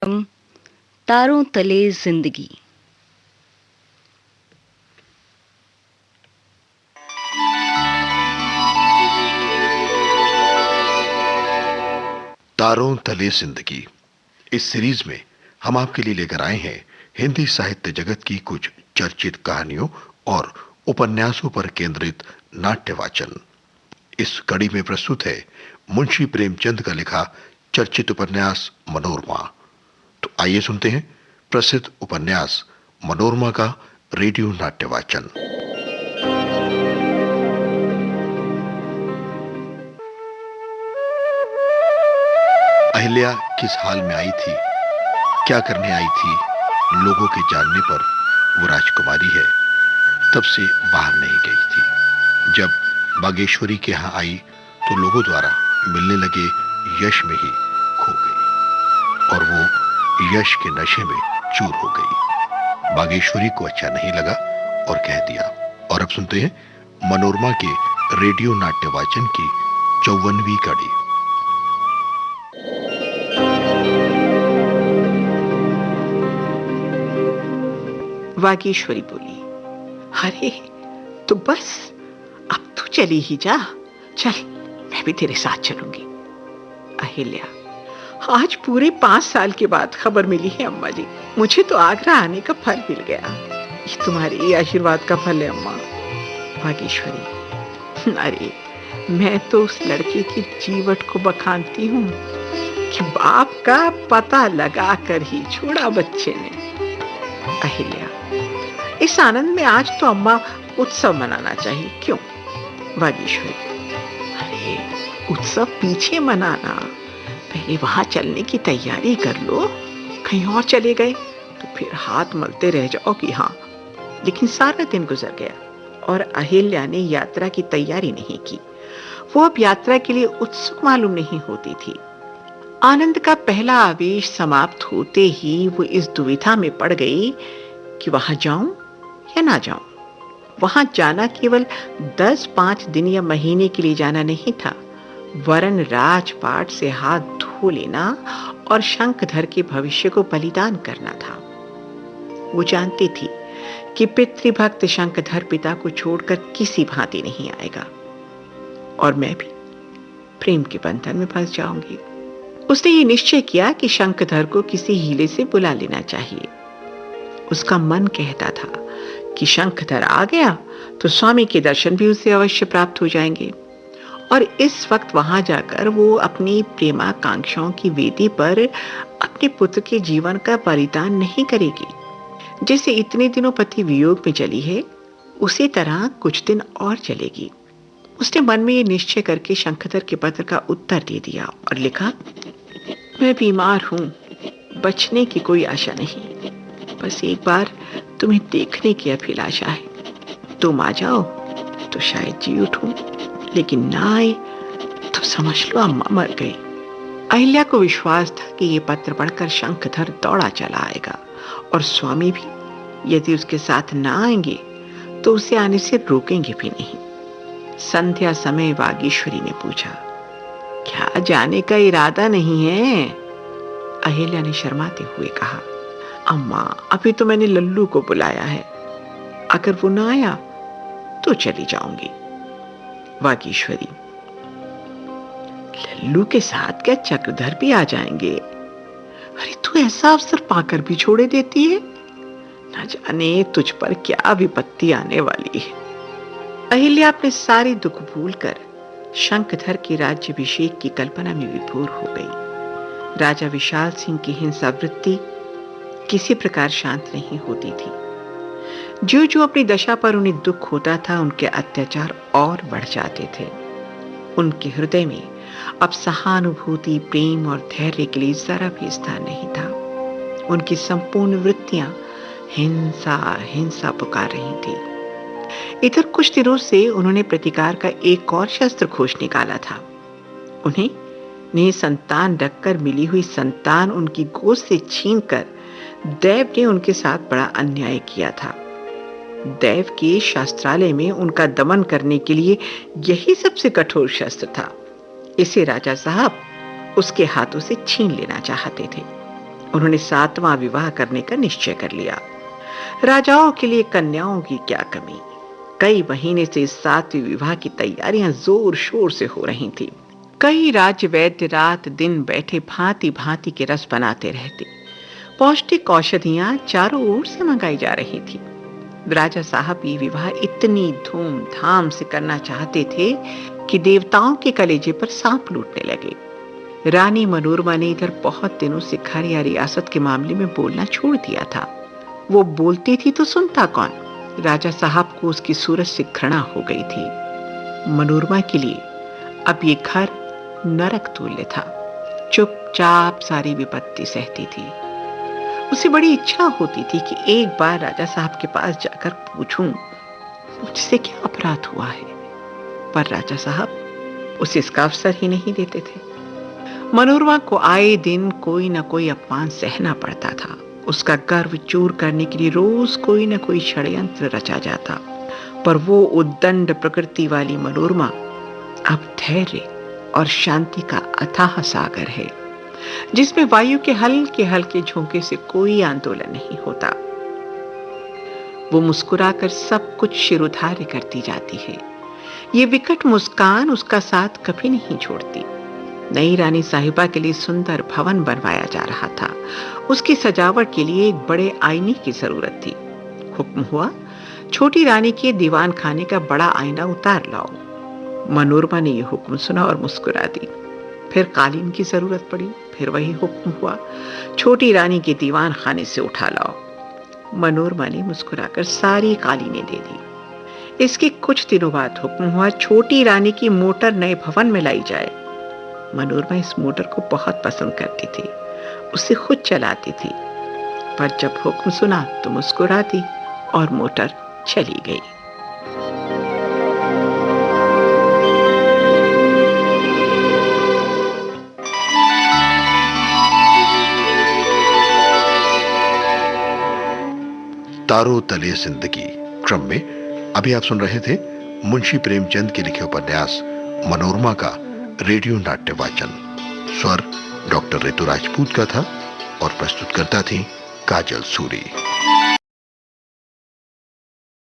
हम तारों तले जिंदगी। तारों तले जिंदगी। इस सीरीज में हम आपके लिए लेकर आए हैं हिंदी साहित्य जगत की कुछ चर्चित कहानियों और उपन्यासों पर केंद्रित नाट्य वाचन। इस कड़ी में प्रस्तुत है मुंशी प्रेमचंद का लिखा चर्चित उपन्यास मनोरमा। तो आइए सुनते हैं प्रसिद्ध उपन्यास मनोरमा का रेडियो नाट्य वाचन। अहिल्या किस हाल में आई थी, क्या करने आई थी, लोगों के जानने पर वो राजकुमारी है, तब से बाहर नहीं गई थी। जब बागेश्वरी के यहां आई तो लोगों द्वारा मिलने लगे यश में ही खो गई और वो यश के नशे में चूर हो गई। बागेश्वरी को अच्छा नहीं लगा और कह दिया। और अब सुनते हैं मनोरमा के रेडियो नाट्य वाचन की 54वीं कड़ी। वागीश्वरी बोली, अरे तो बस अब तू चली ही जा। चल, मैं भी तेरे साथ चलूंगी। अहिल्या, आज पूरे 5 साल के बाद खबर मिली है अम्मा जी। मुझे तो आगरा आने का फल मिल गया। ये तुम्हारे आशीर्वाद का फल है अम्मा। वागीश्वरी, अरे मैं तो उस लड़के की जीवट को बखानती हूँ कि बाप का पता लगा कर ही छोड़ा बच्चे ने। अहिल्या, इस आनंद में आज तो अम्मा उत्सव मनाना चाहिए, क्यों? वागीश्वरी, अरे उत्सव पीछे मनाना, पहले वहां चलने की तैयारी कर लो। कहीं और चले गए तो फिर हाथ मलते रह जाओगी। हाँ, लेकिन सारा दिन गुजर गया और अहिल्या ने यात्रा की तैयारी नहीं की। वो अब यात्रा के लिए उत्सुक मालूम नहीं होती थी। आनंद का पहला आवेश समाप्त होते ही वो इस दुविधा में पड़ गई कि वहां जाऊं या ना जाऊं। वहां जाना केवल 10-5 दिन या महीने के लिए जाना नहीं था, वरन राजपाट से हाथ धो लेना और शंखधर के भविष्य को बलिदान करना था। वो जानती थी कि पितृभक्त शंखधर पिता को छोड़कर किसी भांति नहीं आएगा और मैं भी प्रेम के बंधन में फंस जाऊंगी। उसने ये निश्चय किया कि शंखधर को किसी हीले से बुला लेना चाहिए। उसका मन कहता था कि शंखधर आ गया तो स्वामी के दर्शन भी उसे अवश्य प्राप्त हो जाएंगे और इस वक्त वहां जाकर वो अपनी प्रेमाकांक्षाओं की वेदी पर अपने पुत्र के जीवन का बलिदान नहीं करेगी। जैसे इतने दिनों पति वियोग में चली है, उसी तरह कुछ दिन और चलेगी। उसने मन में ये निश्चय करके शंखधर के पत्र का उत्तर दे दिया और लिखा, मैं बीमार हूं, बचने की कोई आशा नहीं, बस एक बार तुम्हें देखने की अभिलाषा है। तुम आ जाओ तो शायद जी उठूं, लेकिन ना आए तो समझ लो अम्मा मर गई। अहिल्या को विश्वास था कि यह पत्र पढ़कर शंखधर दौड़ा चला आएगा और स्वामी भी यदि उसके साथ ना आएंगे तो उसे आने से रोकेंगे भी नहीं। संध्या समय वागीश्वरी ने पूछा, क्या जाने का इरादा नहीं है? अहिल्या ने शर्माते हुए कहा, अम्मा अभी तो मैंने लल्लू को बुलाया है, अगर वो ना आया तो चली जाऊंगी। वागीश्वरी, लल्लू के साथ क्या चक्रधर भी आ जाएंगे? अरे तू ऐसा अवसर पाकर भी छोड़े देती है, न जाने तुझ पर क्या विपत्ति आने वाली है। अहिल्या अपने सारे दुख भूलकर शंखधर के राज्याभिषेक की कल्पना में विभोर हो गई। राजा विशाल सिंह की हिंसा वृत्ति किसी प्रकार शांत नहीं होती थी। जो जो अपनी दशा पर उन्हें दुख होता था, उनके अत्याचार और बढ़ जाते थे। उनके हृदय में अब सहानुभूति, प्रेम और धैर्य के लिए जरा भी स्थान नहीं था। उनकी संपूर्ण वृत्तियां हिंसा हिंसा पुकार रही थी। इधर कुछ दिनों से उन्होंने प्रतिकार का एक और शस्त्र खोज निकाला था। उन्हें निसंतान रखकर मिली हुई संतान उनकी गोद से छीनकर दैव ने उनके साथ बड़ा अन्याय किया था। दैव के शास्त्रालय में उनका दमन करने के लिए यही सबसे कठोर शस्त्र था। इसे राजा साहब उसके हाथों से छीन लेना चाहते थे। उन्होंने 7वां विवाह करने का निश्चय कर लिया। राजाओं के लिए कन्याओं की क्या कमी। कई महीने से इस 7वें विवाह की तैयारियां जोर शोर से हो रही थी। कई राज्य वैद्य रात दिन बैठे भांति भांति के रस बनाते रहते। पौष्टिक औषधियां चारों ओर से मंगाई जा रही थी। राजा साहब ये विवाह इतनी धूमधाम से करना चाहते थे कि देवताओं के कलेजे पर सांप लूटने लगे। रानी मनोरमा ने इधर बहुत दिनों से घर या रियासत के मामले में बोलना छोड़ दिया था। वो बोलती थी तो सुनता कौन। राजा साहब को उसकी सूरत से घृणा हो गई थी। मनोरमा के लिए अब ये घर नरक तुल्य था। चुपचाप सारी विपत्ति सहती थी। उसे बड़ी इच्छा होती थी कि एक बार राजा साहब के पास जाकर पूछूं मुझसे क्या अपराध हुआ है, पर राजा साहब उसे इसका अवसर ही नहीं देते थे। मनोरमा को आए दिन कोई न कोई अपमान सहना पड़ता था। उसका गर्व चूर करने के लिए रोज कोई न कोई षड्यंत्र रचा जाता, पर वो उद्दंड प्रकृति वाली मनोरमा अब धैर्य और शांति का अथाह सागर है, जिसमें वायु के हल्के हल्के झोंके से कोई आंदोलन नहीं होता। वो मुस्कुराकर सब कुछ शिरोधार्य करती जाती है। ये विकट मुस्कान उसका साथ कभी नहीं छोड़ती। नई रानी साहिबा के लिए सुंदर भवन बनवाया जा रहा था। उसकी सजावट के लिए एक बड़े आईने की जरूरत थी। हुक्म हुआ, छोटी रानी के दीवान खाने का बड़ा आईना उतार लाओ। मनोरमा ने यह हुक्म सुना और मुस्कुरा दी। फिर कालीन की जरूरत पड़ी। फिर वही हुक्म हुआ, छोटी रानी के दीवान खाने से उठा लाओ। मनोरमा ने मुस्कुराकर सारी कालीनें दे दी। इसके कुछ दिनों बाद हुक्म हुआ, छोटी रानी की मोटर नए भवन में लाई जाए। मनोरमा इस मोटर को बहुत पसंद करती थी, उसे खुद चलाती थी, पर जब हुक्म सुना तो मुस्कुरा दी और मोटर चली गई। तारों तले जिंदगी क्रम में अभी आप सुन रहे थे मुंशी प्रेमचंद के लिखे उपन्यास मनोरमा का रेडियो नाट्य वाचन। स्वर डॉक्टर ऋतु राजपूत का था और प्रस्तुतकर्ता थी काजल सूरी।